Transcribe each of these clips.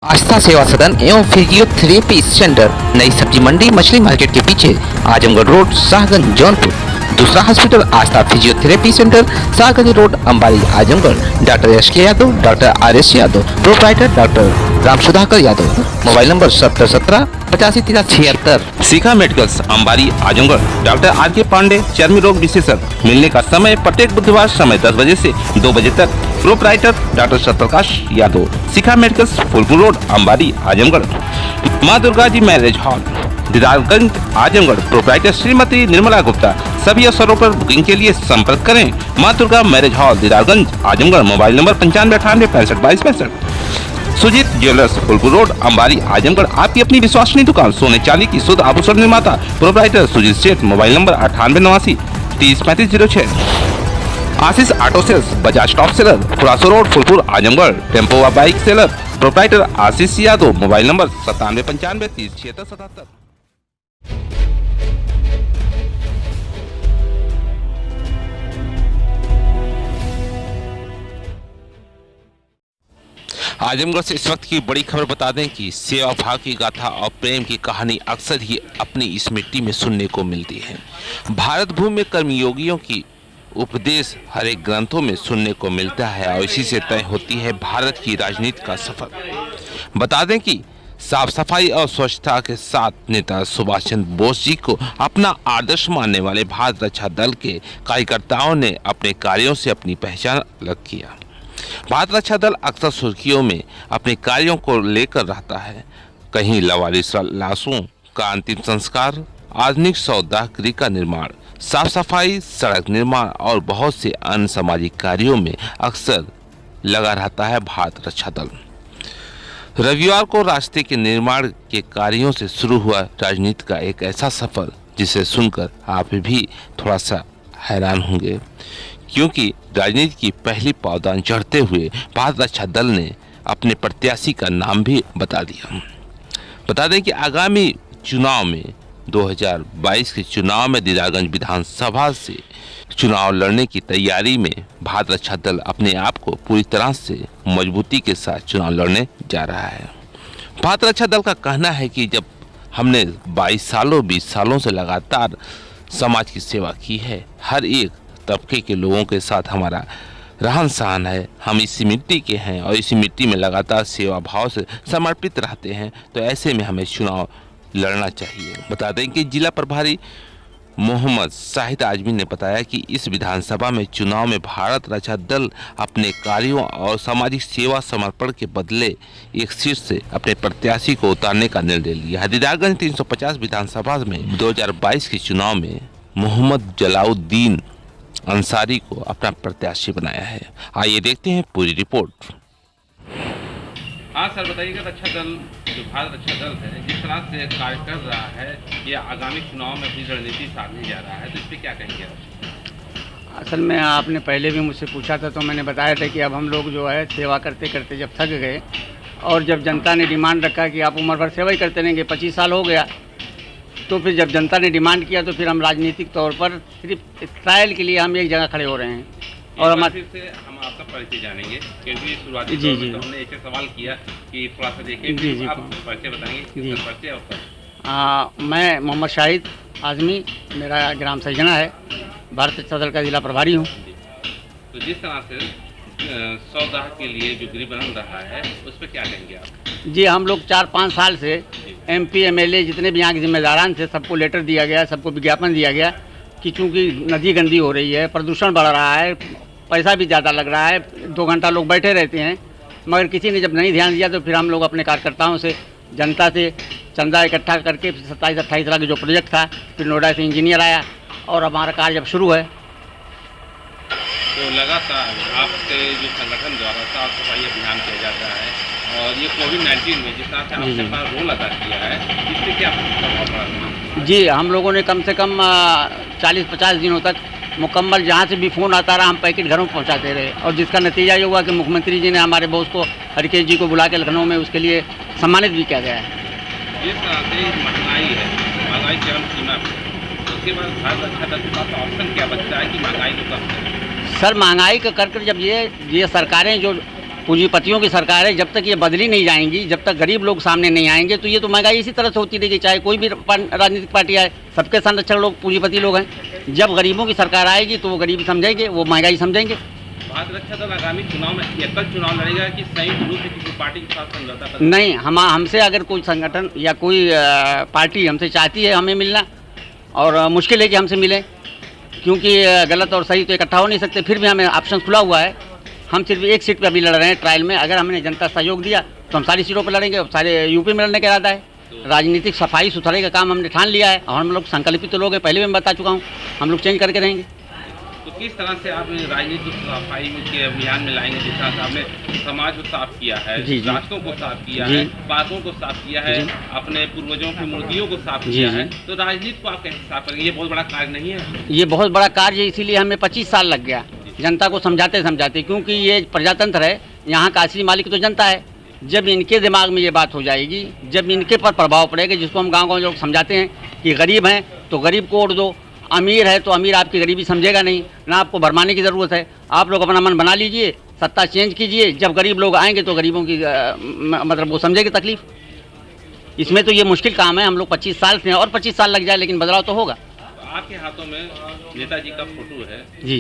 आस्था सेवा सदन एवं फिजियोथेरेपी सेंटर, नई सब्जी मंडी, मछली मार्केट के पीछे, आजमगढ़ रोड, शाहगंज, जौनपुर। दूसरा hospital Aastha physiotherapy centre, Shahganj road, Ambari, Azamgarh. Doctor एस.के. यादव, डॉक्टर आर.एस. Yadav, proprietor doctor Ram Sudhakar Yadav. Mobile number 7017-85-7376। Shikha medicals, Ambari, Azamgarh. Doctor आर.के. पांडे, चर्म रोग विशेषज्ञ। मिलने का समय प्रत्येक बुधवार समय 10 बजे से 2 बजे तक। Proprietor doctor Satyaprakash Yadav, Shikha medicals, Phulpur road, Ambari, Azamgarh. माँ Durga ji marriage hall, Didarganj, Azamgarh. Proprietor Shrimati Nirmala Gupta. सभी अवसरों पर बुकिंग के लिए संपर्क करें माँ Durga marriage hall, Didarganj, Azamgarh. Mobile number 9598-652265। Sujeet jewellers, Phulpur road, Ambari, Azamgarh. आपकी अपनी विश्वसनीय दुकान, सोने चांदी की शुद्ध आभूषण निर्माता, proprietor Sujeet Seth. Mobile number 9889-303506। Ashish auto sales, Bajaj top seller, Phulaso road, Phulpur, Azamgarh. Tempo व bike seller, proprietor Ashish Yadav. Mobile number 9795-307677। Azamgarh से इस वक्त की बड़ी खबर बता दें कि सेवा भाव की गाथा और प्रेम की कहानी अक्सर ही अपनी इस मिट्टी में सुनने को मिलती है। भारत भूमि में कर्मयोगियों की उपदेश हर एक ग्रंथों में सुनने को मिलता है और इसी से तय होती है भारत की राजनीति का सफर। बता दें कि साफ सफाई और स्वच्छता के साथ नेता सुभाष चंद्र बोस जी को अपना आदर्श मानने वाले भारत रक्षा दल के कार्यकर्ताओं ने अपने कार्यों से अपनी पहचान अलग किया। भारत रक्षा दल अक्सर सुर्खियों में अपने कार्यों को लेकर रहता है। कहीं लवारिस लाशों का अंतिम संस्कार, आधुनिक सौदा गृह का निर्माण, साफ सफाई, सड़क निर्माण और बहुत से अन्य सामाजिक कार्यों में अक्सर लगा रहता है भारत रक्षा दल। रविवार को रास्ते के निर्माण के कार्यों से शुरू हुआ राजनीति का एक ऐसा सफर जिसे सुनकर आप भी थोड़ा सा हैरान होंगे, क्योंकि राजनीति की पहली पावदान चढ़ते हुए भारत रक्षा दल ने अपने प्रत्याशी का नाम भी बता दिया। बता दें कि आगामी चुनाव में 2022 के चुनाव में दीदारगंज विधानसभा से चुनाव लड़ने की तैयारी में भारत रक्षा दल अपने आप को पूरी तरह से मजबूती के साथ चुनाव लड़ने जा रहा है। भारत रक्षा दल का कहना है कि जब हमने 20 सालों से लगातार समाज की सेवा की है, हर एक तबके के लोगों के साथ हमारा रहन सहन है, हम इसी मिट्टी के हैं और इसी मिट्टी में लगातार सेवा भाव से समर्पित रहते हैं, तो ऐसे में हमें चुनाव लड़ना चाहिए। बता दें कि जिला प्रभारी मोहम्मद शाहिद आजमी ने बताया कि इस विधानसभा में चुनाव में भारत रक्षा दल अपने कार्यों और सामाजिक सेवा समर्पण के बदले एक सीट से अपने प्रत्याशी को उतारने का निर्णय लिया है। दीदारगंज 350 विधानसभा में 2022 के चुनाव में मोहम्मद जलाउद्दीन अंसारी को अपना प्रत्याशी बनाया है। आइए देखते हैं पूरी रिपोर्ट। हाँ सर, बताइएगा रक्षा दल, जो भारत रक्षा दल है, जिस तरह से कार्य कर रहा है, ये आगामी चुनाव में अपनी रणनीति साधने जा रहा है, तो इस पर क्या कहेंगे आप? असल में आपने पहले भी मुझसे पूछा था तो मैंने बताया था कि अब हम लोग जो है सेवा करते करते जब थक गए और जब जनता ने डिमांड रखा कि आप उम्र भर सेवा ही करते रहेंगे, 25 साल हो गया, तो फिर जब जनता ने डिमांड किया तो फिर हम राजनीतिक तौर पर सिर्फ ट्रायल के लिए हम एक जगह खड़े हो रहे हैं। और हमारे से हम आपका परिचय जानेंगे, क्योंकि शुरुआती दौर में तो हमने एक सवाल किया कि थोड़ा सा देखिए, आप परिचय बताएंगे, किस परिचय आपका? मैं मोहम्मद शाहिद आजमी, मेरा ग्राम सजना है, भारत रक्षा दल का जिला प्रभारी हूँ। तो जिस तरह से सौदा के लिए जो गृह बन रहा है, उस पर क्या कहेंगे आप? जी, हम लोग 4-5 साल से MP MLA जितने भी यहाँ के जिम्मेदारान थे, सबको लेटर दिया गया, सबको विज्ञापन दिया गया कि चूँकि नदी गंदी हो रही है, प्रदूषण बढ़ रहा है, पैसा भी ज़्यादा लग रहा है, 2 घंटा लोग बैठे रहते हैं, मगर किसी ने जब नहीं ध्यान दिया तो फिर हम लोग अपने कार्यकर्ताओं से, जनता से चंदा इकट्ठा करके 27-28 लाख जो प्रोजेक्ट था, फिर नोएडा से इंजीनियर आया और हमारा कार्य जब शुरू है। तो लगातार आपके जो संगठन द्वारा साफ सफाई अभियान किया जाता है और ये कोविड-19 में जिस तरह से आपने अपना रोल अदा किया है, इससे क्या प्रभाव पड़ा? जी, हम लोगों ने कम से कम 40-50 दिनों तक मुकम्मल जहाँ से भी फ़ोन आता रहा हम पैकेट घरों में पहुँचाते रहे, और जिसका नतीजा ये हुआ कि मुख्यमंत्री जी ने हमारे बॉस को, हरिकेश जी को बुला के लखनऊ में उसके लिए सम्मानित भी किया गया है। जिस तरह से महंगाई है, महंगाई चरम सीमा पर, उसके बाद भारत रक्षा दल के पास ऑप्शन क्या बचता है कि महंगाई को कम करें? सर, महंगाई का कर जब ये सरकारें जो पूंजीपतियों की सरकार है, जब तक ये बदली नहीं जाएंगी, जब तक गरीब लोग सामने नहीं आएंगे, तो ये तो महंगाई इसी तरह से होती रहेगी, चाहे कोई भी राजनीतिक पार्टी आए, सबके संरक्षक लोग पूंजीपति लोग हैं। जब गरीबों की सरकार आएगी तो वो गरीबी समझेंगे, वो महंगाई समझेंगे। भारत रक्षा दल आगामी चुनाव में एकल चुनाव लड़ेगा कि संयुक्त रूप से किसी पार्टी के साथ समझौता कर? नहीं, हमसे अगर कोई संगठन या कोई पार्टी हमसे चाहती है हमें मिलना, और मुश्किल है कि हमसे मिले, क्योंकि गलत और सही तो इकट्ठा हो नहीं सकते। फिर भी हमें ऑप्शन खुला हुआ है, हम सिर्फ एक सीट पर अभी लड़ रहे हैं ट्रायल में। अगर हमने जनता सहयोग दिया तो हम सारी सीटों पर लड़ेंगे, और सारे यूपी में लड़ने का इरादा है। राजनीतिक सफाई सुथराई का काम हमने ठान लिया है, और हम लोग संकल्पित लोग हैं, पहले भी मैं बता चुका हूँ, हम लोग चेंज करके रहेंगे। तो किस तरह से आप राजनीतिक सफाई के अभियान में लाएंगे? जिस तरह से आपने समाज को साफ किया है, रास्तों को साफ किया है, पार्कों को साफ किया है, अपने पूर्वजों की मूर्तियों को साफ किया है, तो राजनीति को आप कैसे साफ करेंगे? ये बहुत बड़ा कार्य नहीं है? ये बहुत बड़ा कार्य, इसीलिए हमें 25 साल लग गया जनता को समझाते समझाते, क्योंकि ये प्रजातंत्र है, यहाँ का असली मालिक तो जनता है। जब इनके दिमाग में ये बात हो जाएगी, जब इनके पर प्रभाव पड़ेगा, जिसको हम गाँव लोग समझाते हैं कि गरीब हैं तो गरीब को वोट दो, अमीर है तो अमीर आपकी गरीबी समझेगा नहीं, ना आपको भरमाने की ज़रूरत है। आप लोग अपना मन बना लीजिए, सत्ता चेंज कीजिए, जब गरीब लोग आएंगे तो गरीबों की मतलब वो समझेगी तकलीफ। इसमें तो ये मुश्किल काम है, हम लोग 25 साल से हैं, और 25 साल लग जाए, लेकिन बदलाव तो होगा। आपके हाथों में नेताजी का फोटो है, जी,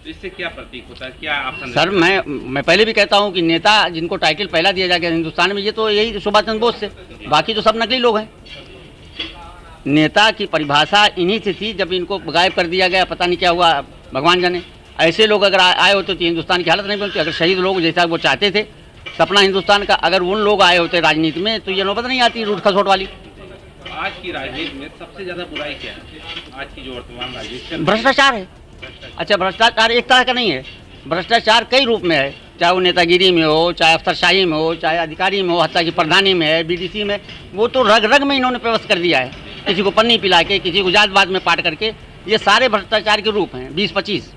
तो इससे क्या प्रतीक होता है, क्या आप? सर, मैं पहले भी कहता हूँ कि नेता जिनको टाइटल पहला दिया जाएगा हिंदुस्तान में, ये तो यही सुभाष चंद्र बोस से, बाकी तो सब नकली लोग हैं। नेता की परिभाषा इन्हीं से थी, जब इनको गायब कर दिया गया, पता नहीं क्या हुआ, भगवान जाने। ऐसे लोग अगर आए होते तो हिंदुस्तान की हालत नहीं बनती। अगर शहीद लोग जैसा वो चाहते थे सपना हिंदुस्तान का, अगर उन लोग आए होते राजनीति में, तो ये नौबत नहीं आती रूट खसोट वाली। आज की राजनीति में सबसे ज्यादा बुराई क्या है? आज की जो वर्तमान राजनीति, भ्रष्टाचार है। अच्छा, भ्रष्टाचार एक तरह का नहीं है, भ्रष्टाचार कई रूप में है, चाहे वो नेतागिरी में हो, चाहे अफसरशाही में हो, चाहे अधिकारी में हो, हत्या की प्रधानी में है, बीडीसी में, वो तो रग रग में इन्होंने प्रवेश कर दिया है। किसी को पन्नी पिला के, किसी को जातवाद में पाट करके, ये सारे भ्रष्टाचार के रूप हैं 20-25।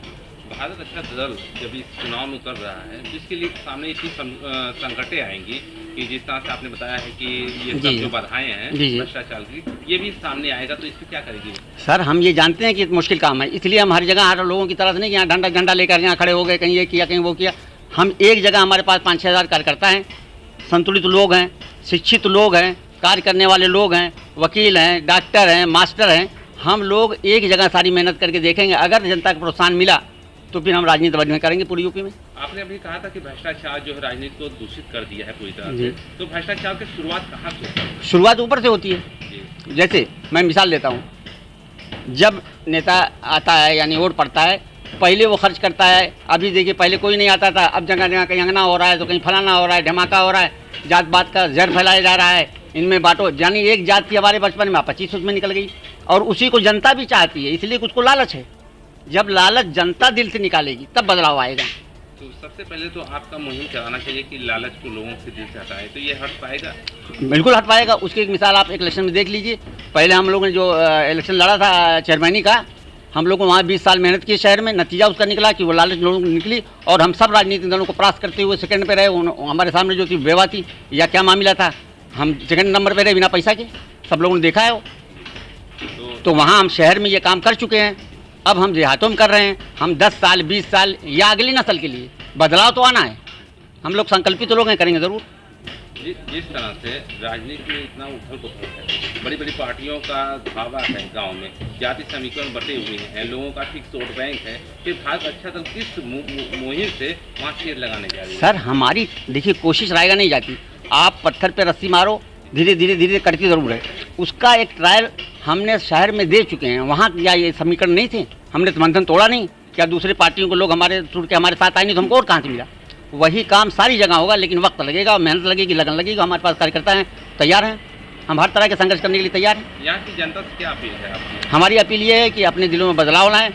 भारत रक्षा दल जब इस चुनाव में उतर रहा है, तो इसके लिए सामने इतनी संकटें आएंगी कि जिस तरह से आपने बताया है कि ये सब जो बाधाएं हैं भ्रष्टाचार की, ये भी सामने आएगा, तो इसको क्या करेगी? सर, हम ये जानते हैं कि मुश्किल काम है, इसलिए हम हर जगह हर लोगों की तरह से नहीं कि यहाँ डंडा झंडा लेकर यहाँ खड़े हो गए, कहीं ये किया कहीं वो किया। हम एक जगह, हमारे पास 5-6 हज़ार कार्यकर्ता हैं, संतुलित लोग हैं, शिक्षित लोग हैं, कार्य करने वाले लोग हैं, वकील हैं, डॉक्टर हैं, मास्टर हैं। हम लोग एक जगह सारी मेहनत करके देखेंगे, अगर जनता को प्रोत्साहन मिला तो फिर हम राजनीति बदलने करेंगे पूरी यूपी में। आपने अभी कहा था कि भ्रष्टाचार जो है राजनीति को दूषित कर दिया है पूरी तरह से, तो भ्रष्टाचार की शुरुआत कहाँ से होती है? शुरुआत ऊपर से होती है। जैसे मैं मिसाल देता हूँ, जब नेता आता है यानी वोट पड़ता है, पहले वो खर्च करता है। अभी देखिए, पहले कोई नहीं आता था, अब जगह जगह कहीं अंगना हो रहा है, तो कहीं फलाना हो रहा है, धमाका हो रहा है, जात पात का जहर फैलाया जा रहा है, इनमें बांटो। यानी एक जात की हमारे बचपन में 25 उसमें निकल गई, और उसी को जनता भी चाहती है, इसलिए उसको लालच है। जब लालच जनता दिल से निकालेगी तब बदलाव आएगा। तो सबसे पहले तो आपका मुहिम चलाना चाहिए कि लालच को लोगों से दिल से हटाए, तो ये हट पाएगा? बिल्कुल हट पाएगा। उसकी एक मिसाल आप इलेक्शन में देख लीजिए। पहले हम लोगों ने जो इलेक्शन लड़ा था चेयरमैनी का, हम लोग को वहाँ 20 साल मेहनत की शहर में, नतीजा उसका निकला कि वो लालच लोगों को निकली, और हम सब राजनीतिक दलों को परास्त करते हुए सेकंड पे रहे। हमारे सामने जो थी बेवा थी या क्या मामला था, हम सेकंड नंबर पे रहे बिना पैसा के, सब लोगों ने देखा है वो। तो वहाँ हम शहर में ये काम कर चुके हैं, अब हम देहातों में कर रहे हैं। हम 10 साल 20 साल या अगली नस्ल के लिए बदलाव तो आना है, हम लोग संकल्पित लोग हैं, करेंगे ज़रूर। जिस तरह से राजनीति में इतना उथल पुथल है, बड़ी बड़ी पार्टियों का धावा है, गांव में जाति समीकरण बटे हुए हैं, लोगों का फिक्स वोट बैंक है, फिर भारत अच्छा दल किस मुहिम से वहाँ शेर लगाने जा रही है? सर, हमारी देखिए कोशिश रायगा नहीं जाती। आप पत्थर पे रस्सी मारो, धीरे धीरे धीरे करती ज़रूर है। उसका एक ट्रायल हमने शहर में दे चुके हैं। वहाँ क्या ये समीकरण नहीं थे? हमने तो मंथन तोड़ा नहीं? क्या दूसरे पार्टियों को लोग हमारे टूट के हमारे साथ आए नहीं तो हमको और कहाँ से मिला? वही काम सारी जगह होगा, लेकिन वक्त लगेगा, मेहनत लगेगी, लगन लगेगी। हमारे पास कार्यकर्ता हैं, तैयार हैं, हम हर तरह के संघर्ष करने के लिए तैयार हैं। यहाँ की जनता से क्या अपील है आपकी? हमारी अपील ये है कि अपने दिलों में बदलाव लाएं।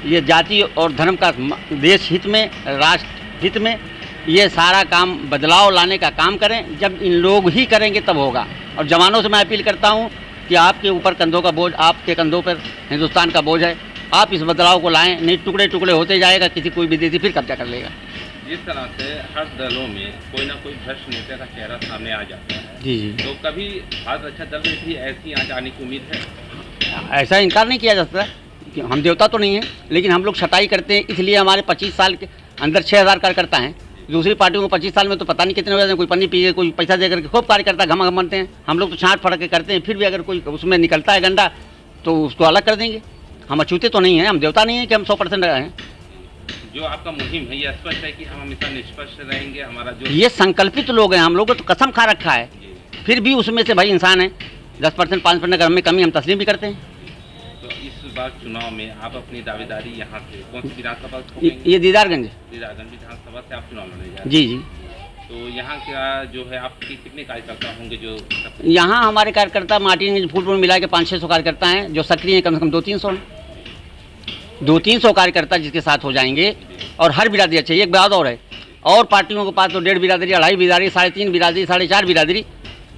ये जाति और धर्म का देश हित में, राष्ट्र हित में ये सारा काम बदलाव लाने का काम करें। जब इन लोग ही करेंगे तब होगा। और जवानों से मैं अपील करता हूँ कि आपके ऊपर कंधों का बोझ, आपके कंधों पर हिंदुस्तान का बोझ है, आप इस बदलाव को लाएं। नहीं टुकड़े टुकड़े होते जाएगा, किसी कोई विदेशी फिर कब्जा कर लेगा। जिस तरह से हर दलों में कोई ना कोई भ्रष्ट नेता का चेहरा सामने आ जाता है, जी, तो कभी भारत अच्छा दल में भी ऐसी आंच आने की उम्मीद है? ऐसा इनकार नहीं किया जा सकता कि हम देवता तो नहीं हैं, लेकिन हम लोग छटाई करते हैं। इसलिए हमारे 25 साल के अंदर 6000 कार्यकर्ता हैं। दूसरी पार्टियों को 25 साल में तो पता नहीं कितने हो जाते हैं, कोई पन्नी पी के कोई पैसा दे करके खूब कार्यकर्ता घमा बनते हैं। हम लोग तो छाँट फड़क के करते हैं, फिर भी अगर कोई उसमें निकलता है गंदा तो उसको अलग कर देंगे। हम अछूते तो नहीं हैं, हम देवता नहीं हैं कि हम 100% हैं। जो आपका मुहिम है ये स्पष्ट है कि हम हमेशा निष्पक्ष रहेंगे। हमारा जो ये संकल्पित लोग हैं, हम लोगों को तो कसम खा रखा है, फिर भी उसमें से भाई इंसान है 10% 5% अगर हमें कमी हम तस्लीम भी करते हैं। तो इस बार चुनाव में आप अपनी दावेदारी यहाँ से कौन सी विधानसभा ये दीदारगंज विधानसभा से आप चुनाव लड़ने जा रहे हैं? जी जी। तो यहाँ का जो है आपके कितने कार्यकर्ता होंगे जो यहाँ हमारे कार्यकर्ता मार्टिनगंज फूलपुर में मिला के 500-600 कार्यकर्ता हैं जो सक्रिय हैं, कम से कम 200-300 हैं। 200-300 कार्यकर्ता जिसके साथ हो जाएंगे और हर बिरादरी अच्छी। एक बात और है, और पार्टियों के पास तो 1.5 बिरादरी, 2.5 बिरादरी, 3.5 बिरादरी, 4.5 बिरादरी।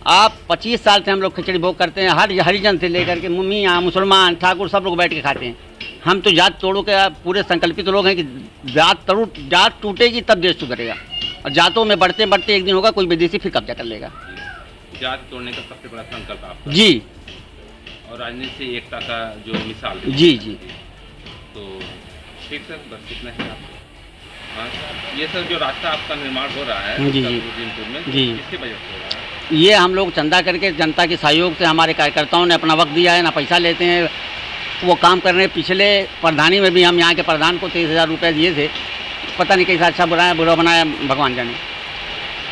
आप 25 साल से हम लोग खिचड़ी भोग करते हैं, हर हरिजन से लेकर के मियाँ मुसलमान ठाकुर सब लोग बैठ के खाते हैं। हम तो जात तोड़ो के पूरे संकल्पित लोग हैं कि जात टूटेगी तब देश सुधरेगा, और जातों में बढ़ते बढ़ते एक दिन होगा कोई विदेशी फिर कब्जा कर लेगा। जात तोड़ने का सबसे बड़ा संकल्प आपका जी, और राजनीति से एकता का जो मिसाल है। जी जी। तो ठीक सर, बस इतना ही आपको। हाँ, ये सर जो रास्ता आपका निर्माण हो रहा है जी, उत्तरपुर में, जी। किसके बजट से हो रहा है? ये हम लोग चंदा करके जनता के सहयोग से हमारे कार्यकर्ताओं ने अपना वक्त दिया है, ना पैसा लेते हैं, वो काम कर रहे हैं। पिछले प्रधानी में भी हम यहाँ के प्रधान को 23,000 रुपये दिए थे, पता नहीं कैसा अच्छा बुरा बनाया भगवान जाने,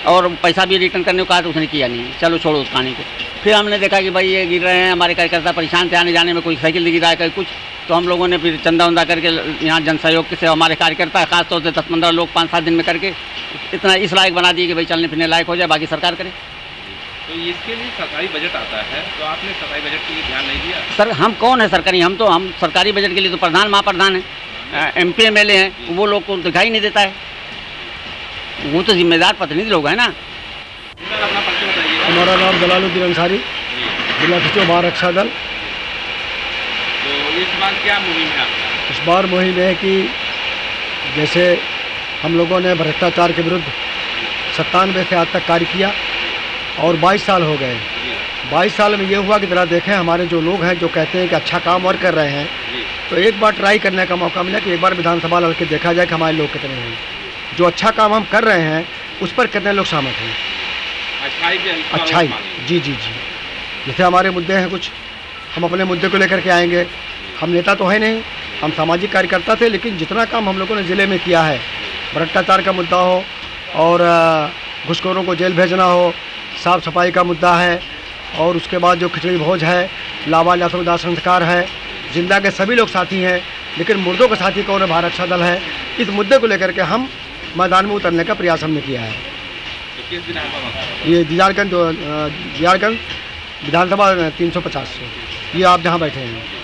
और पैसा भी रिटर्न करने को कहा तो उसने किया नहीं। चलो छोड़ो उस कहानी को। फिर हमने देखा कि भाई ये गिर रहे हैं, हमारे कार्यकर्ता परेशान थे आने जाने में, कोई साइकिल गिरा है कहीं कुछ, तो हम लोगों ने फिर चंदा उंदा करके यहाँ जन सहयोग से हमारे कार्यकर्ता खासतौर से 10-15 लोग 5-7 दिन में करके इतना इस लायक बना दिए कि भाई चलने फिरने लायक हो जाए, बाकी सरकार करे। तो इसके लिए सरकारी बजट आता है, तो आपने सरकारी बजट के लिए ध्यान नहीं दिया? सर हम कौन है सरकारी, हम सरकारी बजट के लिए तो प्रधान महाप्रधान हैं, MP MLA हैं, वो लोग को दिखाई नहीं देता है, वो तो जिम्मेदार प्रतिनिधि लोग हैं ना। सर अपना परिचय बताइए। हमारा नाम जलालुद्दीन अंसारी, जिला सचिव महारक्षा दल। तो इस बार क्या मुहिम है आपका? इस बार मुहिम है कि जैसे हम लोगों ने भ्रष्टाचार के विरुद्ध 97 से आज तक कार्य किया और 22 साल हो गए। 22 साल में ये हुआ कि ज़रा देखें हमारे जो लोग हैं जो कहते हैं कि अच्छा काम और कर रहे हैं, तो एक बार ट्राई करने का मौका मिला कि एक बार विधानसभा लड़ के देखा जाए कि हमारे लोग कितने हैं, जो अच्छा काम हम कर रहे हैं उस पर कितने लोग सहमत हैं। अच्छाई, जी जी जी। जैसे हमारे मुद्दे हैं कुछ, हम अपने मुद्दे को लेकर के आएंगे। हम नेता तो है नहीं, हम सामाजिक कार्यकर्ता थे, लेकिन जितना काम हम लोगों ने ज़िले में किया है, भ्रष्टाचार का मुद्दा हो और घुसखोरों को जेल भेजना हो, साफ़ सफाई का मुद्दा है, और उसके बाद जो खिचड़ी भोज है, लावा दाह संस्कार है, जिंदा के सभी लोग साथी हैं, लेकिन मुर्दों का साथी कौन है? भारत दल है। इस मुद्दे को लेकर के हम मैदान में उतरने का प्रयास हमने किया है। तो किस विधानसभा? ये दियारगंज विधानसभा 350 से, ये आप जहाँ बैठे हैं।